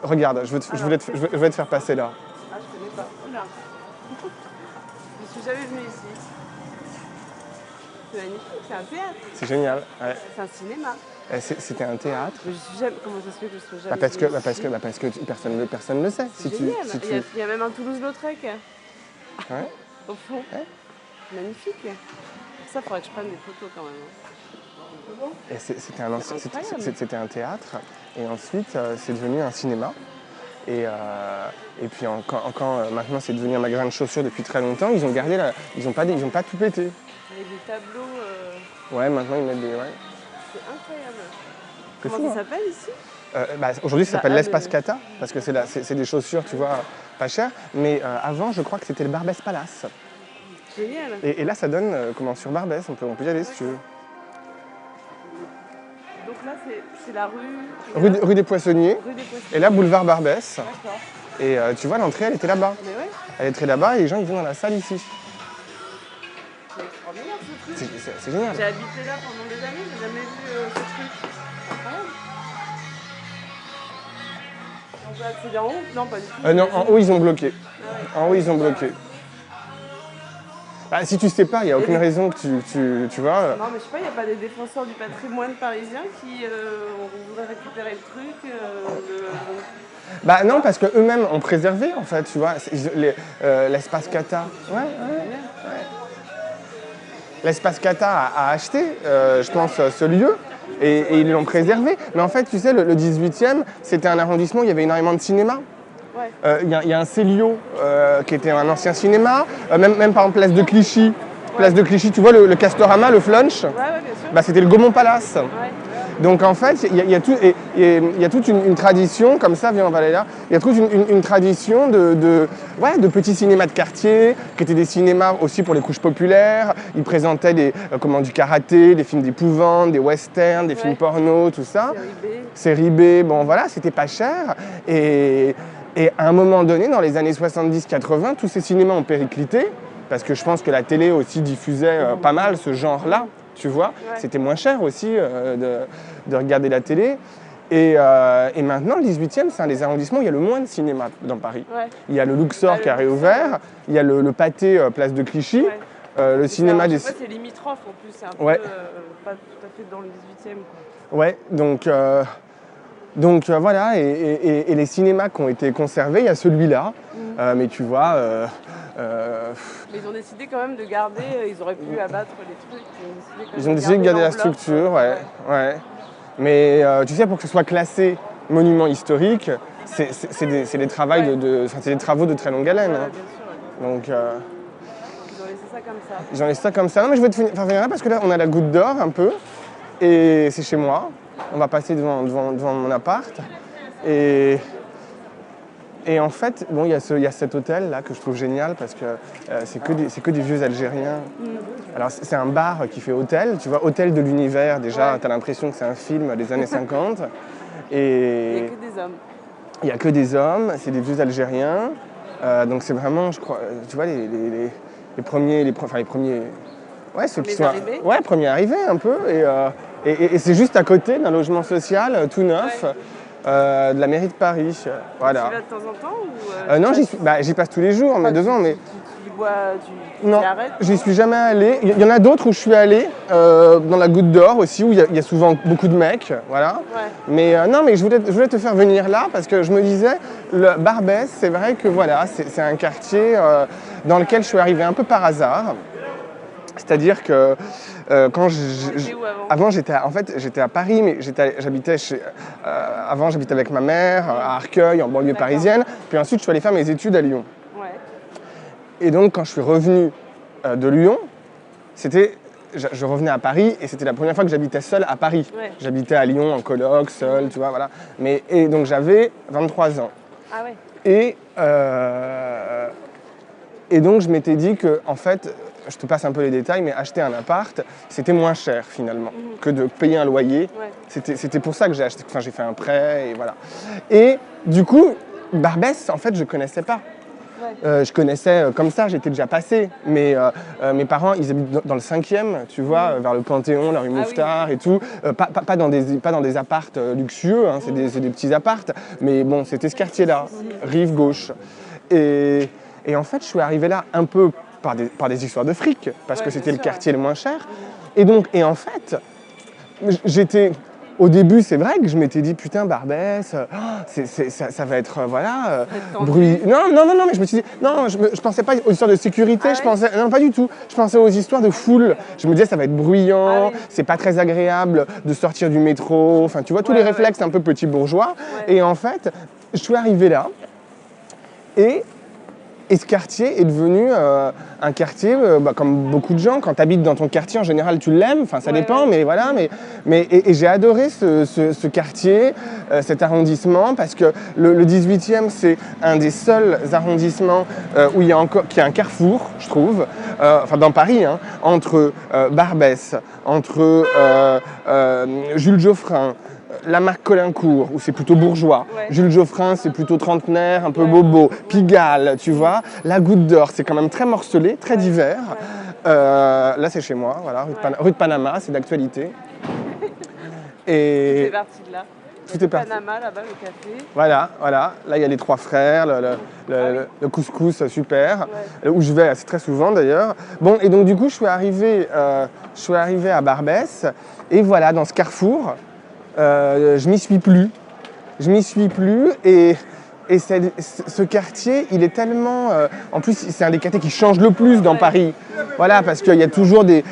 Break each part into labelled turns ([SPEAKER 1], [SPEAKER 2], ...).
[SPEAKER 1] Regarde, je vais te faire passer là.
[SPEAKER 2] Ah, je connais pas. Oula. Je suis jamais venue ici. C'est magnifique, c'est un théâtre.
[SPEAKER 1] C'est génial. Ouais.
[SPEAKER 2] C'est un cinéma.
[SPEAKER 1] C'était un théâtre.
[SPEAKER 2] Mais je suis jamais... Comment ça se fait que je sois jamais venue
[SPEAKER 1] Parce que personne ne le sait.
[SPEAKER 2] C'est génial. Il y a même un Toulouse-Lautrec.
[SPEAKER 1] Ouais.
[SPEAKER 2] Au fond.
[SPEAKER 1] Ouais.
[SPEAKER 2] Magnifique. Ça, faudrait que je prenne des photos quand même.
[SPEAKER 1] Et c'était un théâtre. Et ensuite, c'est devenu un cinéma. Et puis quand maintenant c'est devenu un magasin de chaussures depuis très longtemps, ils ont gardé ils ont pas tout pété.
[SPEAKER 2] Avec des tableaux.
[SPEAKER 1] Ouais, maintenant ils mettent des. Ouais.
[SPEAKER 2] C'est incroyable.
[SPEAKER 1] C'est
[SPEAKER 2] Comment
[SPEAKER 1] fou,
[SPEAKER 2] ça
[SPEAKER 1] hein.
[SPEAKER 2] s'appelle ici?
[SPEAKER 1] Aujourd'hui ça s'appelle l'Espace Cata, parce que c'est des chaussures, tu vois, pas chères. Mais avant, je crois que c'était le Barbès Palace.
[SPEAKER 2] Génial.
[SPEAKER 1] Et là, ça donne sur Barbès, on peut y aller si tu veux.
[SPEAKER 2] Donc là, c'est la rue...
[SPEAKER 1] Rue des Poissonniers.
[SPEAKER 2] Rue des Poissonniers.
[SPEAKER 1] Et là, boulevard Barbès.
[SPEAKER 2] D'accord.
[SPEAKER 1] Et tu vois, l'entrée, elle était là-bas.
[SPEAKER 2] Mais ouais.
[SPEAKER 1] Elle était là-bas et les gens, ils vont dans la salle ici.
[SPEAKER 2] C'est extraordinaire ce truc.
[SPEAKER 1] C'est génial.
[SPEAKER 2] J'ai habité là pendant des années, j'ai jamais vu ce truc. C'est incroyable. On peut accéder en haut? Non, pas du tout.
[SPEAKER 1] Non, en haut, ils ont bloqué.
[SPEAKER 2] Ah ouais.
[SPEAKER 1] En haut, ils ont bloqué. Bah, si tu sais pas, il n'y a aucune raison que tu vois.
[SPEAKER 2] Non, mais je sais pas, il n'y a pas des défenseurs du patrimoine parisien qui voudraient récupérer le truc
[SPEAKER 1] Bah non, parce qu'eux-mêmes ont préservé, en fait, tu vois, l'espace Cata. Ouais. L'espace Cata a acheté, je pense, ce lieu, et ils l'ont préservé. Mais en fait, tu sais, le 18e, c'était un arrondissement où il y avait énormément de cinéma. Il y a un Célio qui était un ancien cinéma, même par exemple Place de Clichy. Place de Clichy, tu vois le Castorama, le Flunch,
[SPEAKER 2] bien sûr.
[SPEAKER 1] Bah, c'était le Gaumont Palace.
[SPEAKER 2] Ouais.
[SPEAKER 1] Donc en fait, il y a toute une tradition, comme ça, viens on va aller là, il y a toute une tradition de petits cinémas de quartier, qui étaient des cinémas aussi pour les couches populaires. Ils présentaient du karaté, des films d'épouvante, des westerns, des films porno, tout ça. Série B, bon voilà, c'était pas cher. Et à un moment donné, dans les années 70-80, tous ces cinémas ont périclité, parce que je pense que la télé aussi diffusait pas mal ce genre-là, tu vois. Ouais. C'était moins cher aussi de regarder la télé. Et maintenant, le 18e, c'est un des arrondissements où il y a le moins de cinéma dans Paris. Ouais. Il y a le Luxor qui a réouvert, il y a le Pâté Place de Clichy, le cinéma des...
[SPEAKER 2] c'est limitrophe en plus, c'est un peu pas tout à fait dans le 18e. Quoi.
[SPEAKER 1] Ouais, donc voilà, et les cinémas qui ont été conservés, il y a celui-là, mais tu vois...
[SPEAKER 2] Mais ils ont décidé quand même de garder, ils auraient pu abattre les trucs.
[SPEAKER 1] Ils ont décidé de garder la structure, ouais. Mais tu sais, pour que ce soit classé monument historique, c'est des travaux de très longue haleine. Hein.
[SPEAKER 2] Bien sûr,
[SPEAKER 1] Donc,
[SPEAKER 2] ils ont laissé ça comme ça.
[SPEAKER 1] Ils ont laissé ça comme ça. Non, mais je vais te faire venir là parce que là, on a la goutte d'or un peu, et c'est chez moi. On va passer devant mon appart. Et en fait, bon, il y a cet hôtel là que je trouve génial parce que c'est que des vieux Algériens. Alors c'est un bar qui fait hôtel, tu vois, hôtel de l'univers déjà, tu as l'impression que c'est un film des années 50. Et
[SPEAKER 2] il n'y a que des hommes.
[SPEAKER 1] Il n'y a que des hommes, c'est des vieux Algériens. Donc c'est vraiment, je crois, tu vois, les premiers, ouais, ceux qui sont
[SPEAKER 2] arrivés.
[SPEAKER 1] Ouais, premiers arrivés un peu. Et c'est juste à côté d'un logement social tout neuf. Ouais. De la mairie de Paris, voilà.
[SPEAKER 2] Tu vas de temps en temps ou
[SPEAKER 1] non, j'y passe tous les jours, mais devant. Mais
[SPEAKER 2] tu bois,
[SPEAKER 1] non,
[SPEAKER 2] t'y arrêtes?
[SPEAKER 1] J'y suis jamais allé. Il y en a d'autres où je suis allé, dans la Goutte d'Or aussi, où il y a souvent beaucoup de mecs, voilà. Ouais. Mais non, mais je voulais te faire venir là parce que je me disais, le Barbès, c'est vrai que voilà, c'est un quartier dans lequel je suis arrivé un peu par hasard. C'est-à-dire que avant j'étais à Paris, mais avant j'habitais avec ma mère à Arcueil, en banlieue parisienne. Puis ensuite je suis allé faire mes études à Lyon. Ouais. Et donc quand je suis revenu de Lyon, je revenais à Paris et c'était la première fois que j'habitais seul à Paris. Ouais. J'habitais à Lyon en coloc, seul, tu vois, voilà. Et donc j'avais 23 ans.
[SPEAKER 2] Ah ouais.
[SPEAKER 1] Et donc je m'étais dit que en fait, je te passe un peu les détails, mais acheter un appart, c'était moins cher finalement que de payer un loyer. Ouais. C'était pour ça que j'ai acheté, j'ai fait un prêt et voilà. Et du coup, Barbès, en fait, je ne connaissais pas. Je connaissais comme ça, j'étais déjà passé. Mais mes parents, ils habitent dans le 5e, tu vois, vers le Panthéon, la rue Mouffetard et tout. Pas dans des appartes luxueux, hein, c'est des petits appartes. Mais bon, c'était ce quartier-là, rive gauche. Et en fait, je suis arrivé là un peu par des histoires de fric, parce que c'était le quartier le moins cher. Et en fait, j'étais... Au début, c'est vrai que je m'étais dit, putain, Barbès, ça va être, bruit. Non, mais je me suis dit, non, je pensais pas aux histoires de sécurité, je pensais, non, pas du tout. Je pensais aux histoires de foule. Je me disais, ça va être bruyant, c'est pas très agréable de sortir du métro. Enfin, tu vois, tous les réflexes un peu petits bourgeois. Et en fait, je suis arrivé là, et ce quartier est devenu un quartier, comme beaucoup de gens, quand tu habites dans ton quartier, en général, tu l'aimes, enfin ça dépend, mais voilà. Et j'ai adoré ce quartier, cet arrondissement, parce que le 18e, c'est un des seuls arrondissements où il y a un carrefour, je trouve, enfin dans Paris, hein, entre Barbès, entre Jules Geoffrin, la marque Colincourt, où c'est plutôt bourgeois. Jules Geoffrin, c'est plutôt trentenaire, un peu bobo. Pigalle, tu vois. La Goutte d'Or, c'est quand même très morcelé, très divers. Là, c'est chez moi, voilà, rue de Panama, c'est d'actualité.
[SPEAKER 2] Et... C'est parti de là.
[SPEAKER 1] Tout est parti.
[SPEAKER 2] Panama, là-bas, le café.
[SPEAKER 1] Voilà. Là, il y a les trois frères, le couscous super, où je vais assez très souvent d'ailleurs. Bon, et donc du coup, je suis arrivé à Barbès, et voilà, dans ce carrefour, je m'y suis plus. Et ce quartier, il est tellement... en plus, c'est un des quartiers qui change le plus dans Paris. Voilà, parce qu'il y a toujours des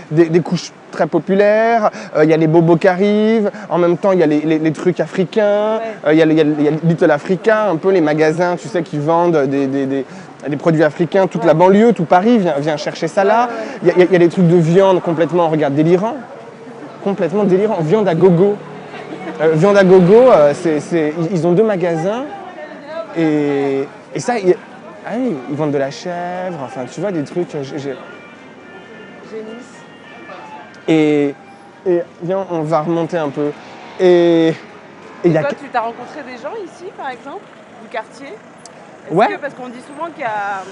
[SPEAKER 1] couches très populaires, il y a les bobos qui arrivent, en même temps, il y a les trucs africains, il y a Little Africa, un peu les magasins, tu sais, qui vendent des produits africains. Toute la banlieue, tout Paris vient chercher ça là. Il y a des trucs de viande complètement, regarde, délirants. Complètement délirants. Viande à gogo. Viande à gogo, ils ont 2 magasins et ça, ils vendent de la chèvre, enfin tu vois des trucs.
[SPEAKER 2] Génisse.
[SPEAKER 1] Et viens, on va remonter un peu. Et
[SPEAKER 2] toi, tu t'as rencontré des gens ici, par exemple, du quartier? Parce qu'on dit souvent qu'il y a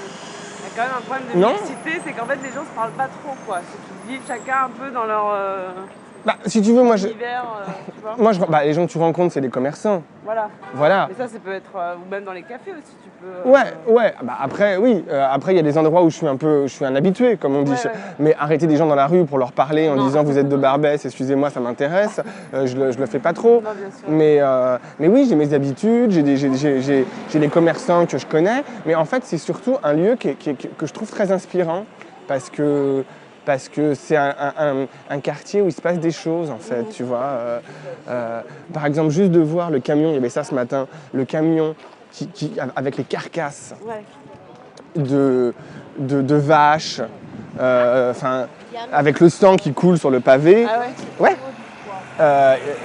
[SPEAKER 2] quand même un problème de mixité, c'est qu'en fait les gens se parlent pas trop, quoi. C'est qu'ils vivent chacun un peu dans leur...
[SPEAKER 1] si tu veux, moi,
[SPEAKER 2] univers, tu vois.
[SPEAKER 1] Les gens que tu rencontres, c'est des commerçants.
[SPEAKER 2] Voilà. Mais ça peut être, ou même dans les cafés aussi, tu peux...
[SPEAKER 1] Après, oui. Après, il y a des endroits où je suis un habitué, comme on dit. Mais arrêter des gens dans la rue pour leur parler en disant vous êtes de Barbès, excusez-moi, ça m'intéresse, je le fais pas trop.
[SPEAKER 2] Non, bien sûr.
[SPEAKER 1] Mais oui, j'ai mes habitudes, j'ai des commerçants que je connais. Mais en fait, c'est surtout un lieu que je trouve très inspirant parce que c'est un quartier où il se passe des choses, en fait, tu vois. Par exemple, juste de voir le camion, il y avait ça ce matin, le camion avec les carcasses de vaches, avec le sang qui coule sur le pavé.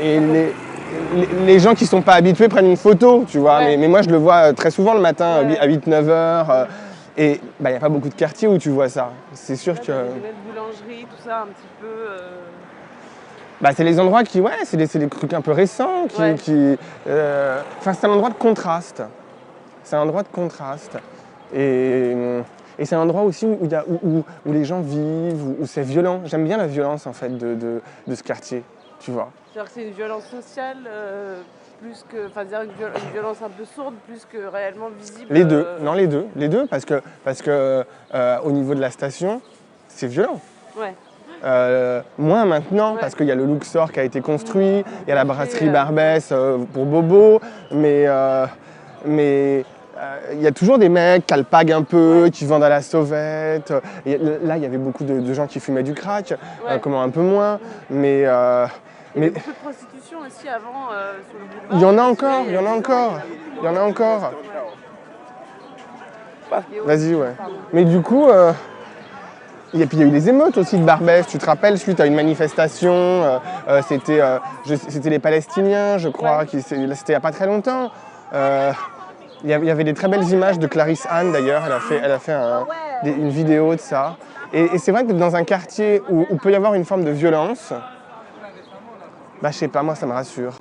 [SPEAKER 1] Et les gens qui ne sont pas habitués prennent une photo, tu vois. Mais moi, je le vois très souvent le matin, à 8-9 heures. Et il n'y a pas beaucoup de quartiers où tu vois ça. C'est sûr que...
[SPEAKER 2] Des boulangeries, tout ça, un petit peu...
[SPEAKER 1] c'est les endroits c'est des trucs un peu récents. C'est un endroit de contraste. Et c'est un endroit aussi où les gens vivent, où c'est violent. J'aime bien la violence, en fait, de ce quartier, tu vois.
[SPEAKER 2] C'est-à-dire que c'est une violence sociale plus que... Enfin, une violence un peu sourde plus que réellement visible.
[SPEAKER 1] Les deux. Non, les deux, parce que au niveau de la station, c'est violent. Moins maintenant, parce qu'il y a le Luxor qui a été construit, il y a la brasserie Barbès pour Bobo, mais il y a toujours des mecs qui alpaguent un peu, qui vendent à la sauvette. Là, il y avait beaucoup de gens qui fumaient du crack, comment un peu moins, mais...
[SPEAKER 2] Il y avait beaucoup de prostitution aussi avant sur le boulevard.
[SPEAKER 1] Il y en a encore. Vas-y, Mais du coup, il y a eu les émeutes aussi de Barbès. Tu te rappelles, suite à une manifestation, c'était les Palestiniens, je crois, c'était il n'y a pas très longtemps. Il y avait des très belles images de Clarisse Anne d'ailleurs, elle a fait une vidéo de ça. Et c'est vrai que dans un quartier où peut y avoir une forme de violence, je sais pas, moi ça me rassure.